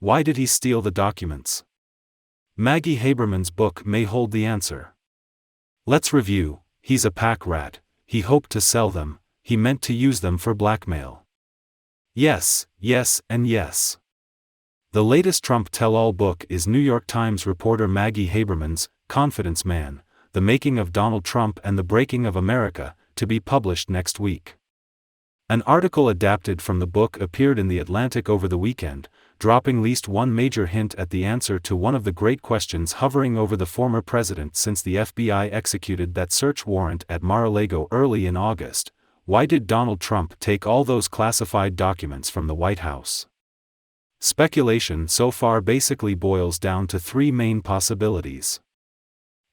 Why did he steal the documents? Maggie Haberman's book may hold the answer. Let's review. He's a pack rat. He hoped to sell them. He meant to use them for blackmail. Yes, yes, and yes. The latest Trump tell-all book is New York Times reporter Maggie Haberman's Confidence Man: The Making of Donald Trump and the Breaking of America, to be published next week. An article adapted from the book appeared in The Atlantic over the weekend, dropping at least one major hint at the answer to one of the great questions hovering over the former president since the FBI executed that search warrant at Mar-a-Lago early in August. Why did Donald Trump take all those classified documents from the White House? Speculation so far basically boils down to three main possibilities.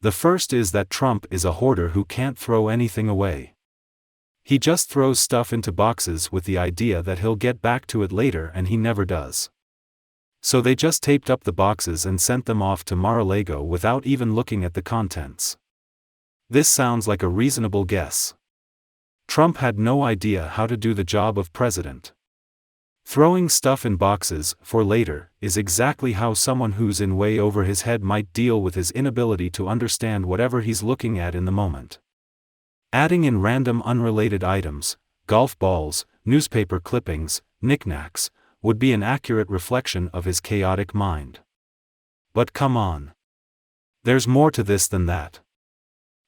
The first is that Trump is a hoarder who can't throw anything away. He just throws stuff into boxes with the idea that he'll get back to it later, and he never does. So they just taped up the boxes and sent them off to Mar-a-Lago without even looking at the contents. This sounds like a reasonable guess. Trump had no idea how to do the job of president. Throwing stuff in boxes for later is exactly how someone who's in way over his head might deal with his inability to understand whatever he's looking at in the moment. Adding in random unrelated items, golf balls, newspaper clippings, knickknacks, would be an accurate reflection of his chaotic mind. But come on. There's more to this than that.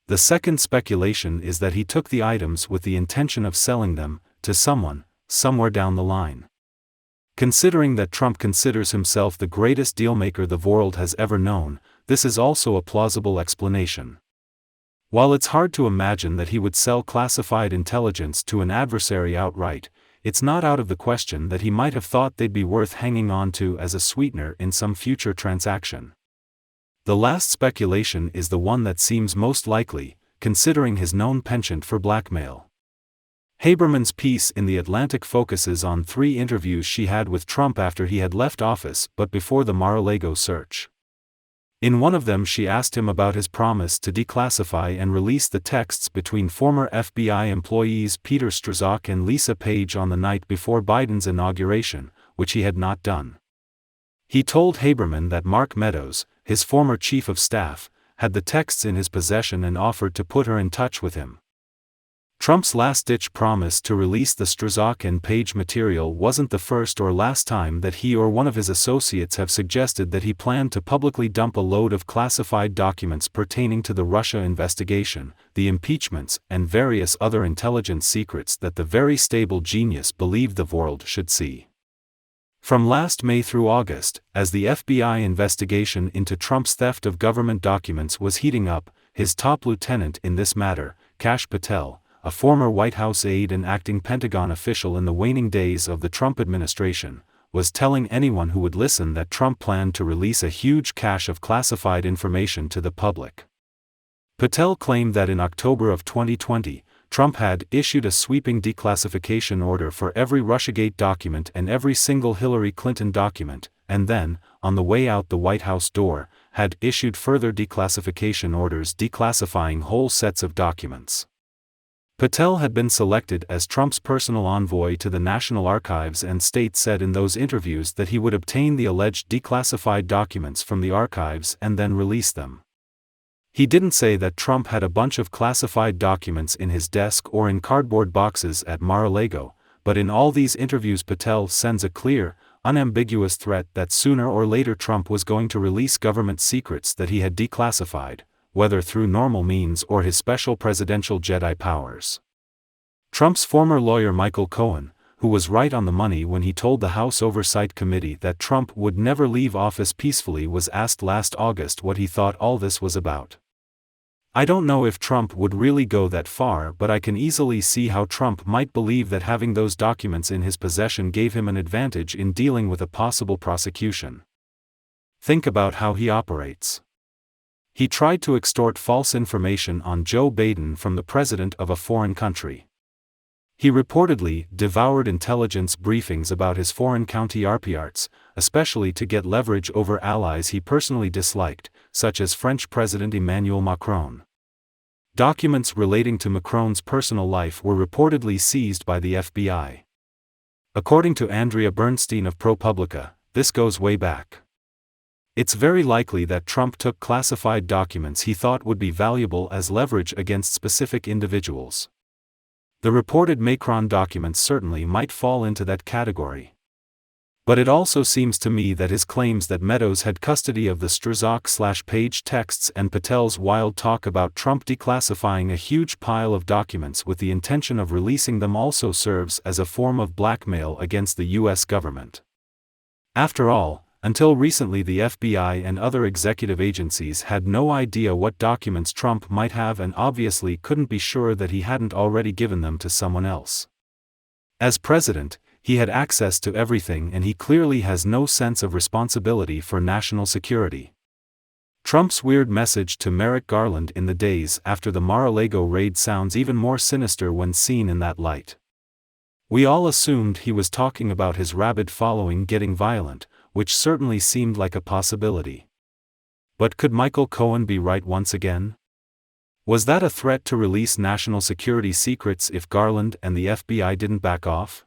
The second speculation is that he took the items with the intention of selling them to someone, somewhere down the line. Considering that Trump considers himself the greatest dealmaker the world has ever known, this is also a plausible explanation. While it's hard to imagine that he would sell classified intelligence to an adversary outright, it's not out of the question that he might have thought they'd be worth hanging on to as a sweetener in some future transaction. The last speculation is the one that seems most likely, considering his known penchant for blackmail. Haberman's piece in The Atlantic focuses on 3 interviews she had with Trump after he had left office but before the Mar-a-Lago search. In one of them she asked him about his promise to declassify and release the texts between former FBI employees Peter Strzok and Lisa Page on the night before Biden's inauguration, which he had not done. He told Haberman that Mark Meadows, his former chief of staff, had the texts in his possession and offered to put her in touch with him. Trump's last-ditch promise to release the Strzok and Page material wasn't the first or last time that he or one of his associates have suggested that he planned to publicly dump a load of classified documents pertaining to the Russia investigation, the impeachments, and various other intelligence secrets that the very stable genius believed the world should see. From last May through August, as the FBI investigation into Trump's theft of government documents was heating up, his top lieutenant in this matter, Kash Patel, a former White House aide and acting Pentagon official in the waning days of the Trump administration, was telling anyone who would listen that Trump planned to release a huge cache of classified information to the public. Patel claimed that in October of 2020, Trump had issued a sweeping declassification order for every Russiagate document and every single Hillary Clinton document, and then, on the way out the White House door, had issued further declassification orders declassifying whole sets of documents. Patel had been selected as Trump's personal envoy to the National Archives and State said in those interviews that he would obtain the alleged declassified documents from the archives and then release them. He didn't say that Trump had a bunch of classified documents in his desk or in cardboard boxes at Mar-a-Lago, but in all these interviews Patel sends a clear, unambiguous threat that sooner or later Trump was going to release government secrets that he had declassified, whether through normal means or his special presidential Jedi powers. Trump's former lawyer Michael Cohen, who was right on the money when he told the House Oversight Committee that Trump would never leave office peacefully, was asked last August what he thought all this was about. "I don't know if Trump would really go that far, but I can easily see how Trump might believe that having those documents in his possession gave him an advantage in dealing with a possible prosecution. Think about how he operates. He tried to extort false information on Joe Biden from the president of a foreign country. He reportedly devoured intelligence briefings about his foreign counterparts, especially to get leverage over allies he personally disliked, such as French President Emmanuel Macron. Documents relating to Macron's personal life were reportedly seized by the FBI. According to Andrea Bernstein of ProPublica, this goes way back. It's very likely that Trump took classified documents he thought would be valuable as leverage against specific individuals. The reported Macron documents certainly might fall into that category. But it also seems to me that his claims that Meadows had custody of the Strzok/Page texts and Patel's wild talk about Trump declassifying a huge pile of documents with the intention of releasing them also serves as a form of blackmail against the U.S. government. After all, until recently the FBI and other executive agencies had no idea what documents Trump might have and obviously couldn't be sure that he hadn't already given them to someone else. As president, he had access to everything and he clearly has no sense of responsibility for national security. Trump's weird message to Merrick Garland in the days after the Mar-a-Lago raid sounds even more sinister when seen in that light. We all assumed he was talking about his rabid following getting violent, which certainly seemed like a possibility. But could Michael Cohen be right once again? Was that a threat to release national security secrets if Garland and the FBI didn't back off?